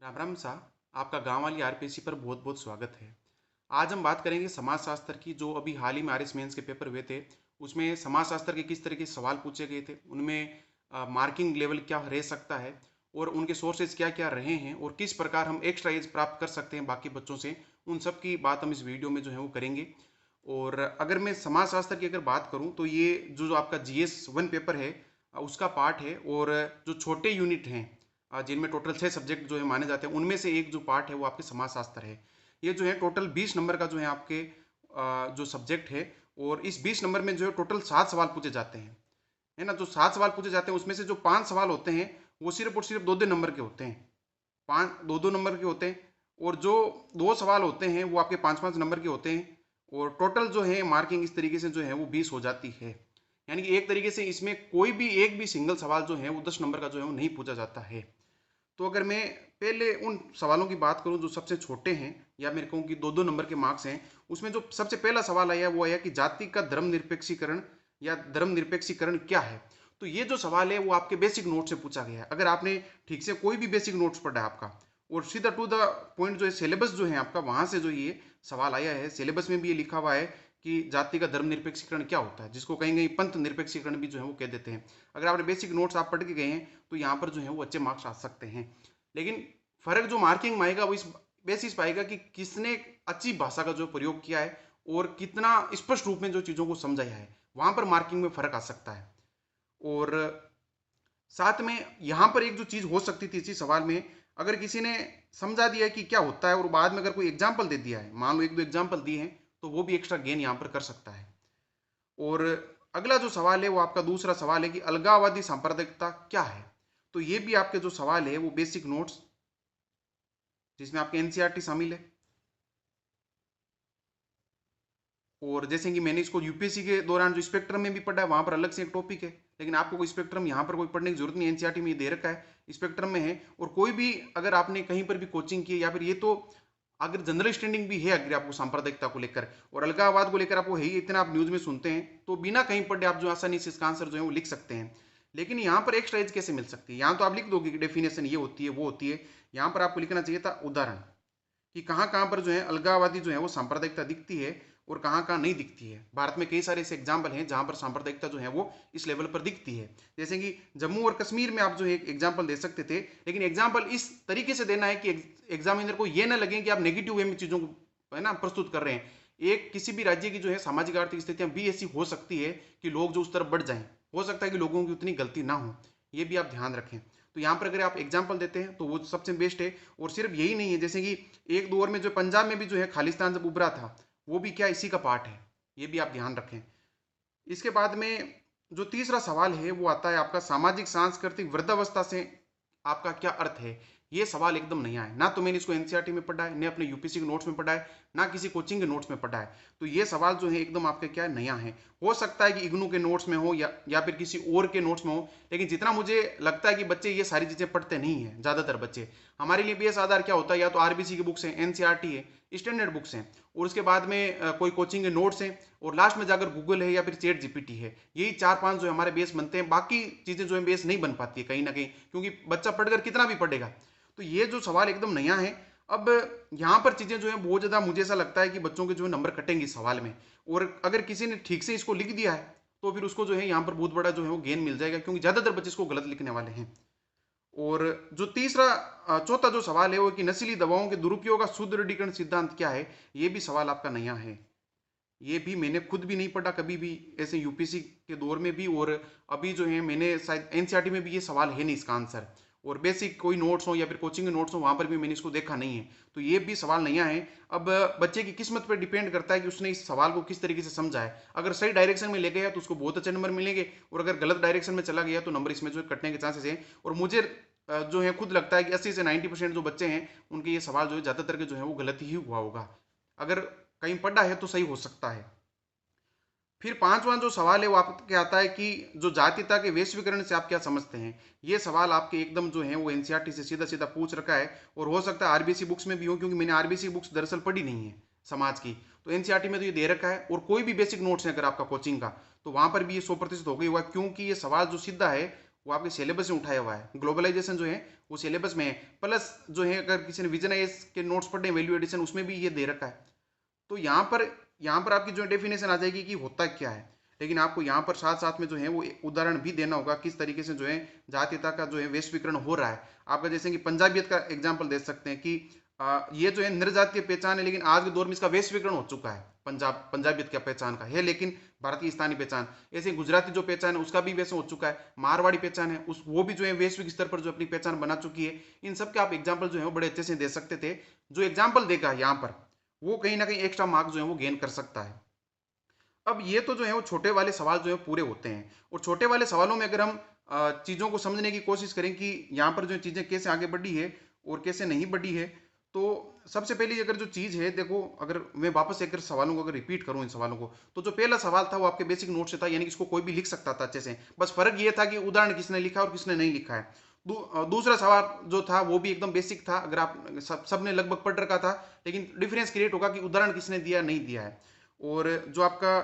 राम राम सा। आपका गांव वाली आरपीएससी पर बहुत बहुत स्वागत है। आज हम बात करेंगे समाजशास्त्र की। जो अभी हाल ही में आरएस मेंस के पेपर हुए थे, उसमें समाजशास्त्र के किस तरह के सवाल पूछे गए थे, उनमें मार्किंग लेवल क्या रह सकता है और उनके सोर्सेज क्या क्या रहे हैं और किस प्रकार हम एक्स्ट्रा एज प्राप्त कर सकते हैं बाकी बच्चों से। उन सब की बात हम इस वीडियो में जो है वो करेंगे। और अगर मैं समाजशास्त्र की अगर बात करूं तो ये जो आपका GS 1 पेपर है, उसका पार्ट है। और जो छोटे यूनिट हैं, जिनमें टोटल 6 सब्जेक्ट जो है माने जाते हैं, उनमें से एक जो पार्ट है वो आपके समाजशास्त्र है। ये जो है टोटल 20 नंबर का जो है आपके जो सब्जेक्ट है। और इस 20 नंबर में जो है टोटल 7 सवाल पूछे जाते हैं, है ना। जो 7 सवाल पूछे जाते हैं उसमें से जो 5 सवाल होते हैं वो सिर्फ और सिर्फ 2-2 नंबर के होते हैं। 2-2 नंबर के होते हैं। और जो 2 सवाल होते हैं वो आपके 5-5 नंबर के होते हैं। और टोटल जो है मार्किंग इस तरीके से जो है वो 20 हो जाती है। यानी कि एक तरीके से इसमें कोई भी एक भी सिंगल सवाल जो है वो 10 नंबर का जो है वो नहीं पूछा जाता है। तो अगर मैं पहले उन सवालों की बात करूं जो सबसे छोटे हैं, या मेरे कहूँ कि 2-2 नंबर के मार्क्स हैं, उसमें जो सबसे पहला सवाल आया वो आया कि जाति का धर्मनिरपेक्षीकरण या धर्मनिरपेक्षीकरण क्या है। तो ये जो सवाल है वो आपके बेसिक नोट से पूछा गया है। अगर आपने ठीक से कोई भी बेसिक नोट्स पढ़ा है आपका और सीधा टू द पॉइंट जो है सिलेबस जो है आपका, वहां से जो ये सवाल आया है, सिलेबस में भी ये लिखा हुआ है कि जाति का धर्मनिरपेक्षीकरण क्या होता है, जिसको कहीं कहीं पंथ निरपेक्षीकरण भी जो है वो कह देते हैं। अगर आपने बेसिक नोट्स आप पढ़ के गए हैं तो यहाँ पर जो है वो अच्छे मार्क्स आ सकते हैं। लेकिन फर्क जो मार्किंग में आएगा वो इस बेसिस पाएगा कि किसने अच्छी भाषा का जो प्रयोग किया है और कितना स्पष्ट रूप में जो चीजों को समझाया है, वहां पर मार्किंग में फर्क आ सकता है। और साथ में यहाँ पर एक जो चीज हो सकती थी इसी सवाल में, अगर किसी ने समझा दिया है कि क्या होता है और बाद में अगर कोई एग्जाम्पल दे दिया है, मान लो 1-2 एग्जाम्पल दिए हैं, तो वो भी एक्स्ट्रा गेन यहाँ पर कर सकता है। और अगला जो सवाल है वो आपका दूसरा सवाल है कि अलगाववादी सांप्रदायिकता क्या है। तो ये भी आपके जो सवाल है वो बेसिक नोट्स, जिसमें आपके एनसीईआरटी शामिल है। और जैसे कि मैंने इसको यूपीएससी के दौरान जो स्पेक्ट्रम में भी पढ़ा है, वहां पर अलग से एक टॉपिक है। लेकिन आपको कोई स्पेक्ट्रम यहाँ पर कोई पढ़ने की जरूरत नहीं, एनसीईआरटी में ये दे रखा है, स्पेक्ट्रम में है। और कोई भी अगर आपने कहीं पर भी कोचिंग की है या फिर ये तो अगर जनरल स्टैंडिंग भी है, अगर आपको सांप्रदायिकता को लेकर और अलगाववाद को लेकर आपको है ही इतना, आप न्यूज में सुनते हैं, तो बिना कहीं पढ़े आप जो आसानी से इसका आंसर जो है वो लिख सकते हैं। लेकिन यहाँ पर एक्स्ट्रा एज कैसे मिल सकती है, यहाँ तो आप लिख दोगे कि डेफिनेशन ये होती है वो होती है। यहाँ पर आपको लिखना चाहिए था उदाहरण, कि कहाँ कहाँ पर जो है अलगाववादी जो है वो सांप्रदायिकता दिखती है और कहाँ कहाँ नहीं दिखती है। भारत में कई सारे ऐसे एग्जाम्पल हैं जहाँ पर सांप्रदायिकता जो है वो इस लेवल पर दिखती है। जैसे कि जम्मू और कश्मीर में आप जो है एक एग्जाम्पल दे सकते थे, लेकिन एग्जाम्पल इस तरीके से देना है कि एग्जामिनर को ये ना लगे कि आप नेगेटिव वे में चीजों को है ना प्रस्तुत कर रहे हैं। एक किसी भी राज्य की जो है सामाजिक आर्थिक स्थितियां भी ऐसी हो सकती है कि लोग जो उस तरफ बढ़ जाएं, हो सकता है कि लोगों की उतनी गलती ना हो, ये भी आप ध्यान रखें। तो यहाँ पर अगर आप एग्जाम्पल देते हैं तो वो सबसे बेस्ट है। और सिर्फ यही नहीं है, जैसे कि एक दो ओवर में जो पंजाब में भी जो है खालिस्तान जब उभरा था, वो भी क्या इसी का पार्ट है, ये भी आप ध्यान रखें। इसके बाद में जो तीसरा सवाल है वो आता है आपका सामाजिक सांस्कृतिक वृद्धावस्था से आपका क्या अर्थ है। ये सवाल एकदम नया है, ना तो मैंने इसको एनसीईआरटी में पढ़ा है, ना अपने यूपीएससी के नोट्स में पढ़ा है, ना किसी कोचिंग के नोट्स में पढ़ा है। तो ये सवाल जो है एकदम आपके क्या है, नया है। हो सकता है कि इग्नू के नोट्स में हो या फिर किसी और के नोट्स में हो, लेकिन जितना मुझे लगता है कि बच्चे ये सारी चीजें पढ़ते नहीं है ज्यादातर बच्चे। हमारे लिए बेस आधार क्या होता है, या तो आरबीसी की बुक्स है, एनसीईआरटी है, स्टैंडर्ड बुक्स हैं, और उसके बाद में कोई कोचिंग के नोट्स हैं, और लास्ट में जाकर गूगल है या फिर चैट जीपीटी है। यही 4-5 जो हमारे बेस बनते हैं, बाकी चीजें जो है बेस नहीं बन पाती है कहीं ना कहीं, क्योंकि बच्चा पढ़कर कितना भी पढ़ेगा। तो ये जो सवाल एकदम नया है। अब यहाँ पर चीजें जो है बहुत ज्यादा मुझे ऐसा लगता है कि बच्चों के जो है नंबर कटेंगे इस सवाल में। और अगर किसी ने ठीक से इसको लिख दिया है तो फिर उसको जो है यहाँ पर बहुत बड़ा जो है वो गेन मिल जाएगा, क्योंकि ज्यादातर बच्चे इसको गलत लिखने वाले हैं। और जो चौथा जो सवाल है वो कि नशीली दवाओं के दुरुपयोग का सुदृढ़ीकरण सिद्धांत क्या है। ये भी सवाल आपका नया है। ये भी मैंने खुद भी नहीं पढ़ा कभी भी ऐसे यूपीएससी के दौर में भी, और अभी जो है मैंने शायद एनसीईआरटी में भी ये सवाल है नहीं इसका आंसर, और बेसिक कोई नोट्स हो या फिर कोचिंग के नोट्स हो वहां पर भी मैंने इसको देखा नहीं है। तो ये भी सवाल नया है। अब बच्चे की किस्मत पर डिपेंड करता है कि उसने इस सवाल को किस तरीके से समझा है। अगर सही डायरेक्शन में ले गया तो उसको बहुत अच्छे नंबर मिलेंगे, और अगर गलत डायरेक्शन में चला गया तो नंबर इसमें जो कटने के चांसेस है। और मुझे जो है खुद लगता है कि 80 से 90% जो बच्चे हैं उनके ये सवाल जो है ज्यादातर के जो है वो गलत ही हुआ होगा। अगर कहीं पढ़ा है तो सही हो सकता है। फिर पांचवा जो सवाल है वो आपके आता है कि जो जातीयता के वैश्वीकरण से आप क्या समझते हैं। ये सवाल आपके एकदम जो है वो एनसीईआरटी से सीधा सीधा पूछ रखा है, और हो सकता है आरबीसी बुक्स में भी हो, क्योंकि मैंने आरबीसी बुक्स दरअसल पढ़ी नहीं है समाज की। तो एनसीईआरटी में तो ये दे रखा है, और कोई भी बेसिक नोट्स है अगर आपका कोचिंग का, तो वहां पर भी ये 100% हो गई हुआ, क्योंकि ये सवाल जो सीधा है वो आपके सिलेबस में उठाया हुआ है। ग्लोबलाइजेशन जो है वो सिलेबस में है, प्लस जो है अगर किसी ने विजन आईएएस के नोट्स पढ़े वैल्यू एडिशन उसमें भी ये दे रखा है। तो यहाँ पर आपकी जो डेफिनेशन आ जाएगी कि होता क्या है, लेकिन आपको यहाँ पर साथ साथ में जो है वो उदाहरण भी देना होगा किस तरीके से जो है जातीयता का जो है वैश्वीकरण हो रहा है। आपका जैसे कि पंजाबियत का एग्जाम्पल दे सकते हैं कि ये जो है निर्जातीय पहचान है, लेकिन आज के दौर में इसका वैश्वीकरण हो चुका है। पंजाबियत का पहचान का है, लेकिन भारतीय स्थानीय पहचान। ऐसे गुजराती जो पहचान है उसका भी वैसे हो चुका है। मारवाड़ी पहचान है उस वो भी जो है वैश्विक स्तर पर जो अपनी पहचान बना चुकी है। इन सब के आप एग्जाम्पल जो है वो बड़े अच्छे से दे सकते थे। जो एग्जाम्पल देगा यहाँ पर वो कहीं ना कहीं एक्स्ट्रा मार्क्स जो है वो गेन कर सकता है। अब ये तो जो है वो छोटे वाले सवाल जो है पूरे होते हैं, और छोटे वाले सवालों में अगर हम चीज़ों को समझने की कोशिश करें कि यहाँ पर जो चीज़ें कैसे आगे बढ़ी है और कैसे नहीं बढ़ी है, तो सबसे पहली अगर जो चीज़ है, देखो अगर मैं वापस एक सवालों को अगर रिपीट करूं इन सवालों को, तो जो पहला सवाल था वो आपके बेसिक नोट से था, यानी कि इसको कोई भी लिख सकता था अच्छे से, बस फर्क ये था कि उदाहरण किसने लिखा और किसने नहीं लिखा है। दूसरा सवाल जो था वो भी एकदम बेसिक था, अगर आप सबने लगभग पढ़ रखा था, लेकिन डिफरेंस क्रिएट होगा कि उदाहरण किसने दिया नहीं दिया है। और जो आपका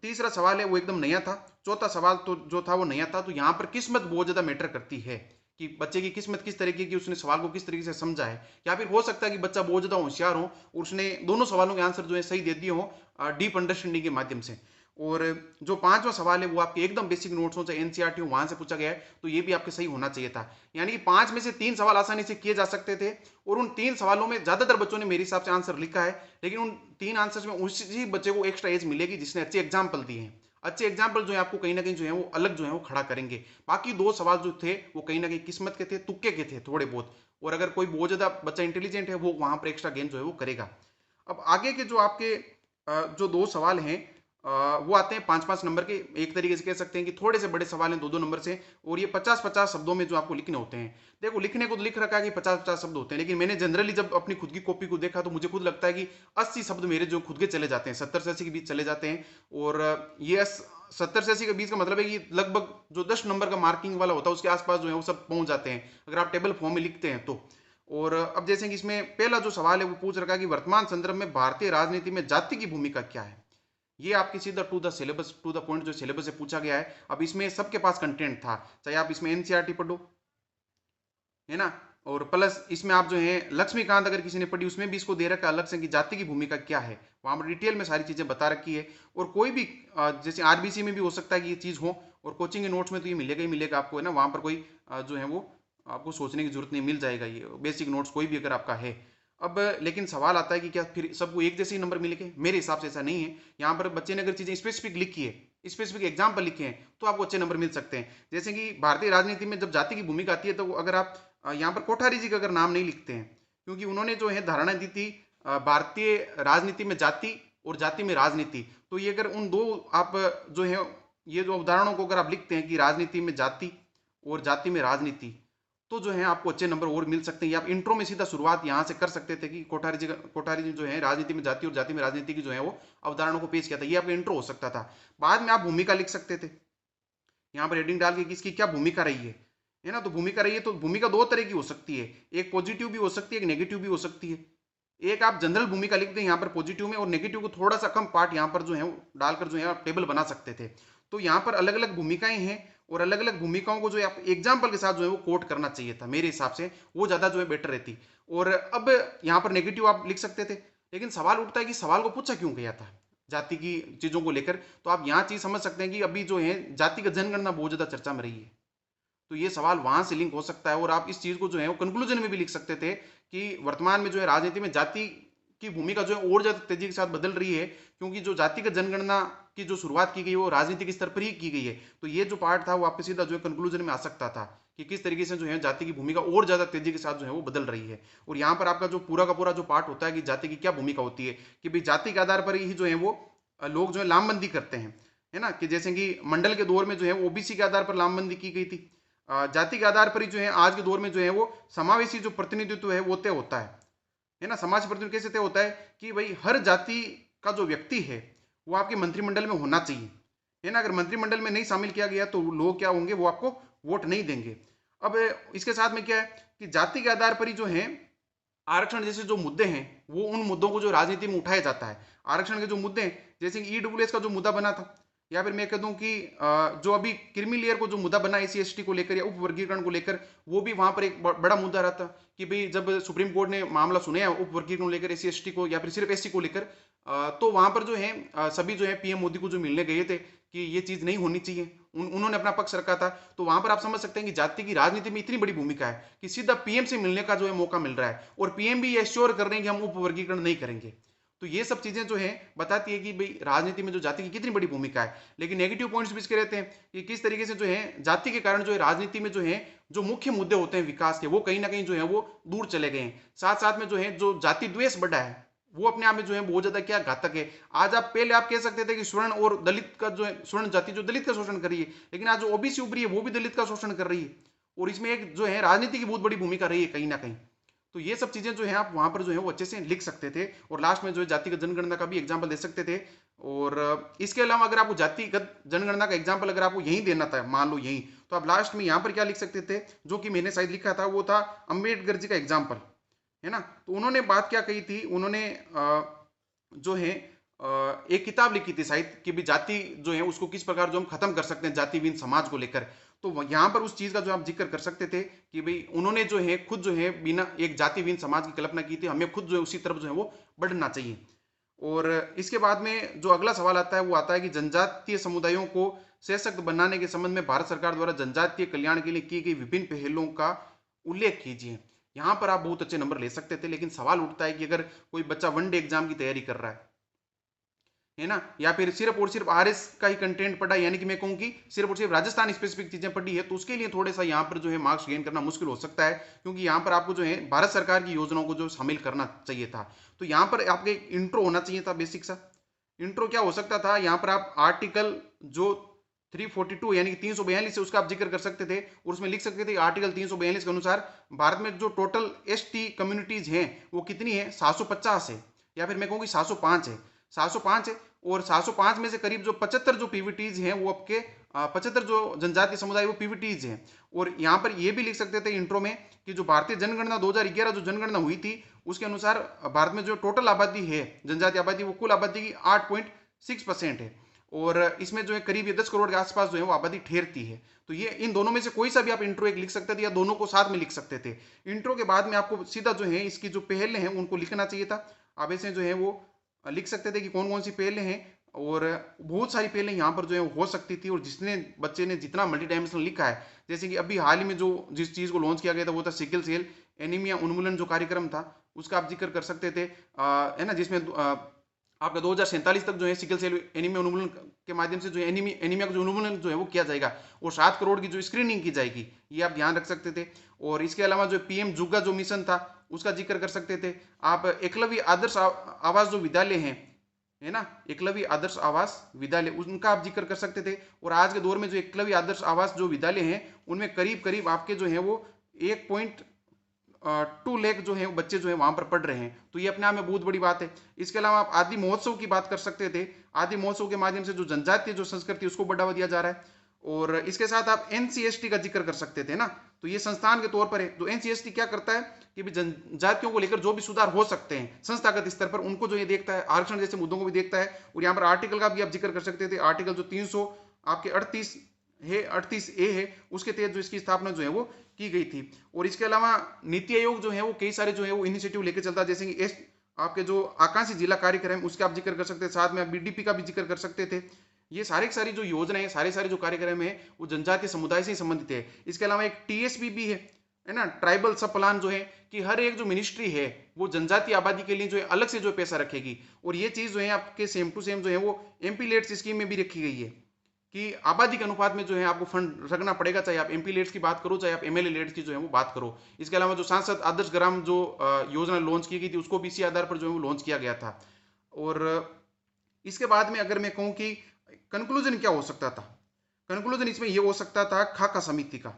तीसरा सवाल है वो एकदम नया था। चौथा सवाल तो जो था वो नया था। तो यहाँ पर किस्मत बहुत ज्यादा मैटर करती है कि बच्चे की किस्मत किस तरीके की, उसने सवाल को किस तरीके से समझा है, या फिर हो सकता है कि बच्चा बहुत ज्यादा होशियार हो और उसने दोनों सवालों के आंसर जो है सही दे दिए हो डीप अंडरस्टैंडिंग के माध्यम से। और जो पांचवा सवाल है वो आपके एकदम बेसिक नोट्स हो चाहे एनसीईआरटी हो वहां से पूछा गया है, तो ये भी आपके सही होना चाहिए था। यानी कि 5 में से 3 सवाल आसानी से किए जा सकते थे, और उन 3 सवालों में ज्यादातर बच्चों ने मेरे हिसाब से आंसर लिखा है, लेकिन उन 3 आंसर्स में उसी बच्चे को एक्स्ट्रा एज मिलेगी जिसने अच्छे एग्जाम्पल दिए हैं। अच्छे एग्जाम्पल जो है आपको कहीं ना कहीं जो है वो अलग जो है वो खड़ा करेंगे। बाकी 2 सवाल जो थे वो कहीं ना कहीं किस्मत के थे, तुक्के के थे थोड़े बहुत, और अगर कोई बहुत ज्यादा बच्चा इंटेलिजेंट है वो वहां पर एक्स्ट्रा गेन जो है वो करेगा। अब आगे के जो आपके जो 2 सवाल हैं वो आते हैं 5-5 नंबर के। एक तरीके से कह सकते हैं कि थोड़े से बड़े सवाल हैं 2-2 नंबर से, और ये 50-50 शब्दों में जो आपको लिखने होते हैं। देखो लिखने को तो लिख रखा है कि 50-50 शब्द होते हैं, लेकिन मैंने जनरली जब अपनी खुद की कॉपी को देखा तो मुझे खुद लगता है कि 80 शब्द मेरे जो खुद के चले जाते हैं, 70 से 80 के बीच चले जाते हैं। और ये 70 से 80 के बीच का मतलब है कि लगभग जो 10 नंबर का मार्किंग वाला होता है उसके आसपास जो है वो सब पहुंच जाते हैं अगर आप टेबल फॉर्म में लिखते हैं तो। और अब जैसे कि इसमें पहला जो सवाल है वो पूछ रखा है कि वर्तमान संदर्भ में भारतीय राजनीति में जाति की भूमिका क्या है। ये आपकी सीधा to the syllabus, to the point जो सिलेबस से पूछा गया है। अब इसमें सबके पास कंटेंट था, चाहे आप इसमें एनसीईआरटी पढ़ो, है ना, और प्लस इसमें आप जो है लक्ष्मीकांत अगर किसी ने पढ़ी उसमें भी इसको दे रखा है अलग से कि जाति की भूमिका क्या है, वहां पर डिटेल में सारी चीजें बता रखी है। और कोई भी जैसे आरबीसी में भी हो सकता है कि ये चीज हो, और कोचिंग के नोट्स में तो ये मिलेगा ही मिलेगा आपको, है ना, वहां पर कोई जो है वो आपको सोचने की जरूरत नहीं, मिल जाएगा ये बेसिक नोट्स कोई भी अगर आपका है। अब लेकिन सवाल आता है कि क्या फिर सबको एक जैसे ही नंबर मिलेंगे? मेरे हिसाब से ऐसा नहीं है। यहाँ पर बच्चे ने अगर चीजें स्पेसिफिक लिखी है, स्पेसिफिक एग्जाम्पल लिखे हैं, तो आपको अच्छे नंबर मिल सकते हैं। जैसे कि भारतीय राजनीति में जब जाति की भूमिका आती है, तो अगर आप यहाँ पर कोठारी जी का अगर नाम नहीं लिखते हैं, क्योंकि उन्होंने जो है धारणा दी थी भारतीय राजनीति में जाति और जाति में राजनीति, तो ये अगर उन दो आप जो है ये जो उदाहरणों को अगर आप लिखते हैं कि राजनीति में जाति और जाति में राजनीति, तो जो है आपको अच्छे नंबर और मिल सकते हैं। आप इंट्रो में सीधा शुरुआत यहाँ से कर सकते थे कि कोठारी जी जो है राजनीति में जाति और जाति में राजनीति की जो है वो अवधारणा को पेश किया था, ये आपका इंट्रो हो सकता था। बाद में आप भूमिका लिख सकते थे यहाँ पर हेडिंग डाल के कि इसकी क्या भूमिका रही है ना। तो भूमिका रही है तो भूमिका 2 तरह की हो सकती है, एक पॉजिटिव भी हो सकती है, एक नेगेटिव भी हो सकती है। एक आप जनरल भूमिका लिख दें यहाँ पर पॉजिटिव में, और नेगेटिव को थोड़ा सा कम पार्ट यहाँ पर जो है डालकर जो है आप टेबल बना सकते थे। तो यहाँ पर अलग अलग भूमिकाएं हैं, और अलग अलग भूमिकाओं को जो है आप एग्जाम्पल के साथ जो है वो कोट करना चाहिए था मेरे हिसाब से, वो ज्यादा जो है बेटर रहती। और अब यहाँ पर नेगेटिव आप लिख सकते थे, लेकिन सवाल उठता है कि सवाल को पूछा क्यों गया था जाति की चीजों को लेकर। तो आप यहाँ चीज समझ सकते हैं कि अभी जो है जातिगत जनगणना बहुत ज्यादा चर्चा में रही है, तो ये सवाल वहां से लिंक हो सकता है। और आप इस चीज को जो है वो कंक्लूजन में भी लिख सकते थे कि वर्तमान में जो है राजनीति में जाति की भूमिका जो है और ज्यादा तेजी के साथ बदल रही है, क्योंकि जो जातिगत जनगणना की जो शुरुआत की गई वो राजनीतिक स्तर पर ही की गई है। तो ये जो पार्ट था वो आपके सीधा जो है कंक्लूजन में आ सकता था कि किस तरीके से जो है जाति की भूमिका और ज्यादा तेजी के साथ जो है वो बदल रही है। और यहाँ पर आपका जो पूरा का पूरा जो पार्ट होता है कि जाति की क्या भूमिका होती है, कि भाई जाति के आधार पर ही जो है वो लोग जो है लामबंदी करते हैं, है ना, कि जैसे कि मंडल के दौर में जो है ओबीसी के आधार पर लामबंदी की गई थी। जाति के आधार पर ही जो है आज के दौर में जो है वो समावेशी जो प्रतिनिधित्व है वो तय होता है ना। समाज प्रतिनिधित्व कैसे तय होता है कि भाई हर जाति का जो व्यक्ति है वो आपके मंत्रिमंडल में होना चाहिए, है ना। अगर मंत्रिमंडल में नहीं शामिल किया गया तो लोग क्या होंगे, वो आपको वोट नहीं देंगे। अब इसके साथ में क्या है कि जाति के आधार पर ही जो है आरक्षण जैसे जो मुद्दे हैं वो उन मुद्दों को जो राजनीति में उठाया जाता है। आरक्षण के जो मुद्दे हैं, जैसे कि ईडब्ल्यूएस का जो मुद्दा बना था, या फिर मैं कह दूं कि जो अभी क्रीमी लेयर को जो मुद्दा बना एससी एसटी को लेकर या उप वर्गीकरण को लेकर, वो भी वहां पर एक बड़ा मुद्दा रहता कि भाई जब सुप्रीम कोर्ट ने मामला सुने उप वर्गीकरण को लेकर एससी एसटी को या फिर सिर्फ एससी को लेकर, तो वहां पर जो है सभी जो है पीएम मोदी को जो मिलने गए थे कि ये चीज नहीं होनी चाहिए, उन्होंने अपना पक्ष रखा था। तो वहां पर आप समझ सकते हैं कि जाति की राजनीति में इतनी बड़ी भूमिका है कि सीधा पीएम से मिलने का जो है मौका मिल रहा है, और पीएम भी ये श्योर कर रहे हैं कि हम उप वर्गीकरण नहीं करेंगे। तो ये सब चीजें जो है बताती है कि भाई राजनीति में जो जाति की कितनी बड़ी भूमिका है। लेकिन नेगेटिव पॉइंट्स भी इसके रहते हैं कि किस तरीके से जो है जाति के कारण जो है राजनीति में जो है जो मुख्य मुद्दे होते हैं विकास के, वो कहीं ना कहीं जो है वो दूर चले गए हैं। साथ साथ में जो है जो जाति द्वेष बढ़ा है, वो अपने आप में जो है बहुत ज्यादा क्या घातक है। आज आप पहले आप कह सकते थे कि स्वर्ण और दलित का जो है, स्वर्ण जाति जो दलित का शोषण कर रही है, लेकिन आज जो ओबीसी उभरी है वो भी दलित का शोषण कर रही है, और इसमें एक जो है राजनीति की बहुत बड़ी भूमिका रही है कहीं ना कहीं। तो ये सब चीजें जो है आप वहां पर जो है वो अच्छे से लिख सकते थे, और लास्ट में जो है जातिगत जनगणना का भी एग्जाम्पल दे सकते थे। और इसके अलावा अगर आपको जातिगत जनगणना का एग्जाम्पल अगर आपको यही देना था, मान लो यही, तो आप लास्ट में यहाँ पर क्या लिख सकते थे, जो कि मैंने शायद लिखा था, वो था अंबेडकर जी का एग्जाम्पल, है ना। तो उन्होंने बात क्या कही थी, उन्होंने जो है एक किताब लिखी थी शायद कि भी जाति जो है उसको किस प्रकार जो हम खत्म कर सकते हैं जातिहीन समाज को लेकर। तो यहाँ पर उस चीज का जो आप जिक्र कर सकते थे कि भाई उन्होंने जो है खुद जो है बिना एक जातिहीन समाज की कल्पना की थी, हमें खुद जो है उसी तरफ जो है वो बढ़ना चाहिए। और इसके बाद में जो अगला सवाल आता है वो आता है कि जनजातीय समुदायों को सशक्त बनाने के संबंध में भारत सरकार द्वारा जनजातीय कल्याण के लिए की गई विभिन्न पहलों का उल्लेख कीजिए। यहाँ पर आप बहुत अच्छे नंबर ले सकते थे, लेकिन सवाल उठता है कि अगर कोई बच्चा वनडे एग्जाम की तैयारी कर रहा है ना, या फिर सिर्फ और सिर्फ आरएस का ही कंटेंट पढ़ा, यानी कि मैं कहूँ कि सिर्फ और सिर्फ राजस्थान स्पेसिफिक चीजें पढ़ी है, तो उसके लिए थोड़ा सा यहाँ पर जो है मार्क्स गेन करना मुश्किल हो सकता है, क्योंकि यहाँ पर आपको जो है भारत सरकार की योजनाओं को जो शामिल करना चाहिए था। तो यहाँ पर आपके एक इंट्रो होना चाहिए था, बेसिक सा इंट्रो। क्या हो सकता था, यहाँ पर आप आर्टिकल जो 342 यानी कि 342 है उसका आप जिक्र कर सकते थे, और उसमें लिख सकते थे आर्टिकल 342 के अनुसार भारत में जो टोटल एसटी कम्युनिटीज हैं वो कितनी है, 750 है, या फिर मैं कहूँ कि 705 है, 705 है। और 705 में से करीब जो 75 जो पीवीटीज हैं वो आपके 75 जो जनजातीय समुदाय वो पीवीटीज हैं। और यहाँ पर ये भी लिख सकते थे इंट्रो में कि जो भारतीय जनगणना 2011 जो जनगणना हुई थी उसके अनुसार भारत में जो टोटल आबादी है जनजातीय आबादी वो कुल आबादी की 8.6% है, और इसमें जो है करीब ये 10 करोड़ के आसपास जो है वो आबादी ठहरती है। तो ये इन दोनों में से कोई सा भी आप इंट्रो एक लिख सकते थे, या दोनों को साथ में लिख सकते थे। इंट्रो के बाद में आपको सीधा जो है इसकी जो पहले हैं उनको लिखना चाहिए था। आप ऐसे जो है वो लिख सकते थे कि कौन कौन सी पहले हैं, और बहुत सारी पहले यहाँ पर जो है हो सकती थी। और जिसने बच्चे ने जितना मल्टी डायमेंशनल लिखा है, जैसे कि अभी हाल ही में जो जिस चीज़ को लॉन्च किया गया था वो था सिकल सेल एनीमिया उन्मूलन जो कार्यक्रम था, उसका आप जिक्र कर सकते थे, है ना, जिसमें आपका 2047 तक जो है सिकल सेल एनीमिया उन्मूलन के माध्यम से जो है एनीमिया का जो उन्मूलन जो है वो किया जाएगा, और 7 करोड़ की जो स्क्रीनिंग की जाएगी, ये आप ध्यान रख सकते थे। और इसके अलावा जो पीएम जुग्गा जो मिशन था उसका जिक्र कर सकते थे आप। एकलव्य आदर्श आवास जो विद्यालय हैं, है ना, एकलव्य आदर्श आवास विद्यालय, उनका आप जिक्र कर सकते थे। और आज के दौर में जो एकलव्य आदर्श आवास जो विद्यालय हैं उनमें करीब करीब आपके जो है वो 1.2 लाख जो है बच्चे जो है वहां पर पढ़ रहे हैं, तो ये अपने आप में बहुत बड़ी बात है। इसके अलावा आप आदि महोत्सव की बात कर सकते थे, आदि महोत्सव के माध्यम से जो जनजातीय जो संस्कृति उसको बढ़ावा दिया जा रहा है। और इसके साथ आप एनसीएसटी का जिक्र कर सकते थे ना, तो ये संस्थान के तौर पर है। तो एनसीएसटी क्या करता है कि जनजातियों को लेकर जो भी सुधार हो सकते हैं संस्थागत स्तर पर उनको जो ये देखता है, आरक्षण जैसे मुद्दों को भी देखता है। और यहाँ पर आर्टिकल का भी आप जिक्र कर सकते थे, आर्टिकल जो 300 आपके 38 है, 38A है, उसके तहत जो इसकी स्थापना जो है वो की गई थी। और इसके अलावा नीति आयोग जो है वो कई सारे जो है वो इनिशिएटिव लेकर चलता है, जैसे कि आपके जो आकांक्षी जिला कार्यक्रम उसका आप जिक्र कर सकते थे, साथ में आप बीडीपी का भी जिक्र कर सकते थे। ये सारी की सारी जो योजनाएं, सारे जो कार्यक्रम है वो जनजातीय समुदाय से ही संबंधित है। इसके अलावा एक टीएसपी भी है ना, ट्राइबल सब प्लान जो है कि हर एक जो मिनिस्ट्री है वो जनजातीय आबादी के लिए जो है अलग से जो पैसा रखेगी। और ये चीज जो है आपके सेम टू सेम जो है वो एमपी लेट्स स्कीम में भी रखी गई है कि आबादी के अनुपात में जो है आपको फंड रखना पड़ेगा, चाहे आप एमपी लेट्स की बात करो चाहे आप एमएलए लेट्स की जो है वो बात करो। इसके अलावा जो सांसद आदर्श ग्राम जो योजना लॉन्च की गई थी उसको भी इसी आधार पर जो है वो लॉन्च किया गया था। और इसके बाद में अगर मैं कहूँ कि कंक्लूजन क्या हो सकता था, कंक्लूजन इसमें ये हो सकता था खाका समिति का।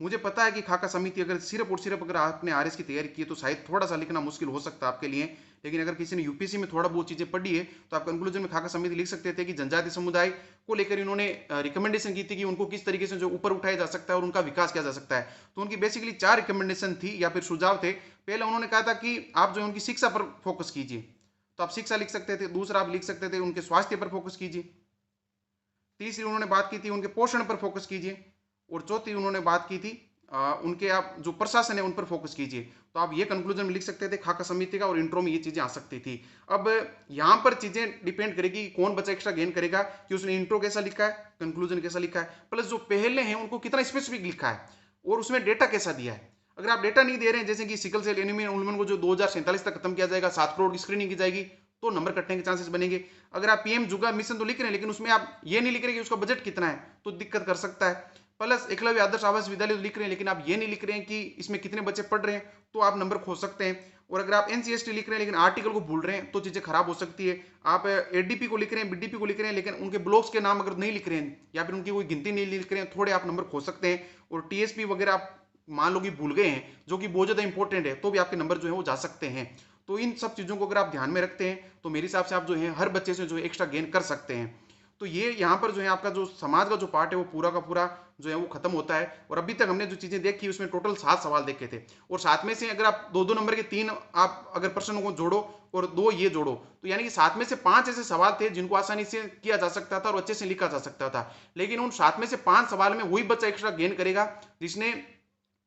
मुझे पता है कि खाका समिति अगर सिर्फ और सिर्फ अगर आपने आरएस की तैयारी की है तो शायद थोड़ा सा लिखना मुश्किल हो सकता है आपके लिए, लेकिन अगर किसी ने यूपीएससी में थोड़ा बहुत चीजें पढ़ी है तो आप कंक्लूजन में खाका समिति लिख सकते थे कि जनजातीय समुदाय को लेकर इन्होंने रिकमेंडेशन की थी कि उनको किस तरीके से जो ऊपर उठाया जा सकता है और उनका विकास किया जा सकता है। तो उनकी बेसिकली 4 रिकमेंडेशन थी या फिर सुझाव थे। पहले उन्होंने कहा था कि आप जो उनकी शिक्षा पर फोकस कीजिए, तो आप शिक्षा लिख सकते थे। दूसरा आप लिख सकते थे उनके स्वास्थ्य पर फोकस कीजिए, तीसरी उन्होंने बात की थी उनके पोषण पर फोकस कीजिए, और चौथी उन्होंने बात की थी उनके आप जो प्रशासन है उन पर फोकस कीजिए। तो आप ये कंक्लूजन में लिख सकते थे खाका समिति का, और इंट्रो में ये चीजें आ सकती थी। अब यहाँ पर चीजें डिपेंड करेगी कौन बच्चा एक्स्ट्रा गेन करेगा, कि उसने इंट्रो कैसा लिखा है, कंक्लूजन कैसा लिखा है, प्लस जो पहले हैं उनको कितना स्पेसिफिक लिखा है, और उसमें डेटा कैसा दिया है। अगर आप डेटा नहीं दे रहे हैं, जैसे कि सिकल सेल एनीमिया उन्मूलन को जो 2047 तक खत्म किया जाएगा, 7 करोड़ की स्क्रीनिंग की जाएगी, तो नंबर कटने के चांसेस बनेंगे। अगर आप पीएम जुगा मिशन तो लिख रहे हैं, लेकिन उसमें आप ये नहीं लिख रहे कि उसका बजट कितना है, तो दिक्कत कर सकता है। प्लस एकलव्य आदर्श आवास विद्यालय तो लिख रहे हैं, लेकिन आप ये नहीं लिख रहे हैं कि इसमें कितने बच्चे पढ़ रहे हैं, तो आप नंबर खो सकते हैं। और अगर आप एनसीएसटी लिख रहे हैं लेकिन आर्टिकल को भूल रहे हैं, तो चीजें खराब हो सकती है। आप एडीपी को लिख रहे हैं, बीडीपी को लिख रहे हैं, लेकिन उनके ब्लॉक्स के नाम अगर नहीं लिख रहे हैं, या फिर उनकी कोई गिनती नहीं लिख रहे हैं, थोड़े आप नंबर खो सकते हैं। और टीएसपी वगैरह आप मान लो कि भूल गए हैं, जो कि बहुत ज्यादा इंपॉर्टेंट है, तो भी आपके नंबर जो है वो जा सकते हैं। तो इन सब चीजों को अगर आप ध्यान में रखते हैं, तो मेरे हिसाब से आप जो है हर बच्चे से जो है एक्स्ट्रा गेन कर सकते हैं। तो ये यहाँ पर जो है आपका जो समाज का जो पार्ट है वो पूरा का पूरा जो है वो खत्म होता है। और अभी तक हमने जो चीजें देखी उसमें टोटल 7 सवाल देखे थे, और साथ में से अगर आप 2-2 नंबर के 3 आप अगर प्रश्नों को जोड़ो और 2 ये जोड़ो, तो यानी कि 7 में से 5 ऐसे सवाल थे जिनको आसानी से किया जा सकता था और अच्छे से लिखा जा सकता था। लेकिन उन 7 में से 5 सवाल में वही बच्चा एक्स्ट्रा गेन करेगा जिसने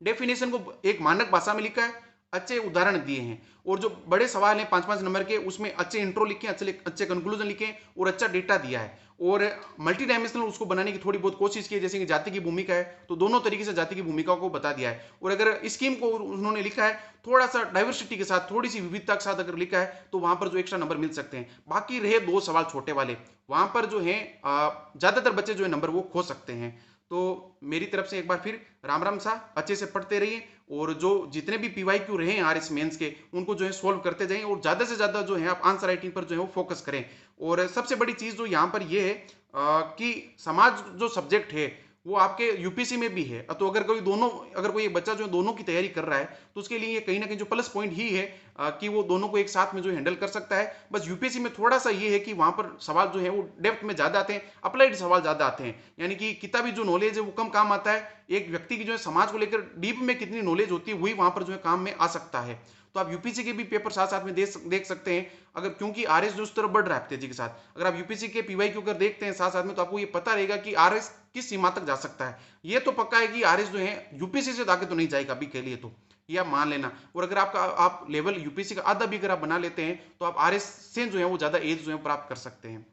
डेफिनेशन को एक मानक भाषा में लिखा है, अच्छे उदाहरण दिए हैं, और जो बड़े सवाल हैं 5-5 नंबर के, उसमें अच्छे इंट्रो लिखे, अच्छे कंक्लूजन लिखे, और अच्छा डेटा दिया है, और मल्टी डायमेंशनल उसको बनाने की थोड़ी बहुत कोशिश की है। जैसे कि जाति की भूमिका है, तो दोनों तरीके से जाति की भूमिका को बता दिया है। और अगर स्कीम को उन्होंने लिखा है थोड़ा सा डाइवर्सिटी के साथ, थोड़ी सी विविधता के साथ अगर लिखा है, तो वहां पर जो एक्स्ट्रा नंबर मिल सकते हैं। बाकी रहे 2 सवाल छोटे वाले, वहां पर जो है ज्यादातर बच्चे जो है नंबर वो खो सकते हैं। तो मेरी तरफ से एक बार फिर राम राम सा, अच्छे से पढ़ते रहिए, और जो जितने भी पीवाईक्यू रहे हैं आरएस मेंस के, उनको जो है सोल्व करते जाएं, और ज्यादा से ज्यादा जो है आप आंसर राइटिंग पर जो है वो फोकस करें। और सबसे बड़ी चीज जो यहाँ पर ये है कि समाज जो सब्जेक्ट है वो आपके यूपीएससी में भी है। तो अगर कोई एक बच्चा जो दोनों की तैयारी कर रहा है, तो उसके लिए कहीं ना कहीं जो प्लस पॉइंट ही है कि वो दोनों को एक साथ में जो हैंडल कर सकता है। बस यूपीएससी में थोड़ा सा ये है कि वहां पर सवाल जो है वो डेप्थ में ज्यादा आते हैं, अप्लाइड सवाल ज्यादा आते हैं, यानी कि किताबी जो नॉलेज है वो कम काम आता है। एक व्यक्ति की जो है समाज को लेकर डीप में कितनी नॉलेज होती है, वही वहां पर जो है काम में आ सकता है। तो आप यूपीएससी के भी पेपर साथ साथ में देख सकते हैं, अगर क्योंकि आरएस जो उस तरफ बढ़ रहा है तेजी के साथ। अगर आप यूपीएससी के पीवाईक्यू अगर देखते हैं साथ साथ में, तो आपको ये पता रहेगा कि आरएस किस सीमा तक जा सकता है। ये तो पक्का है कि आरएस जो है यूपीएससी से आगे तो नहीं जाएगा अभी के लिए, तो ये आप मान लेना। और अगर आप लेवल यूपीएससी का आधा भी अगर आप बना लेते हैं, तो आप आरएस से जो है वो ज्यादा एज जो है प्राप्त कर सकते हैं।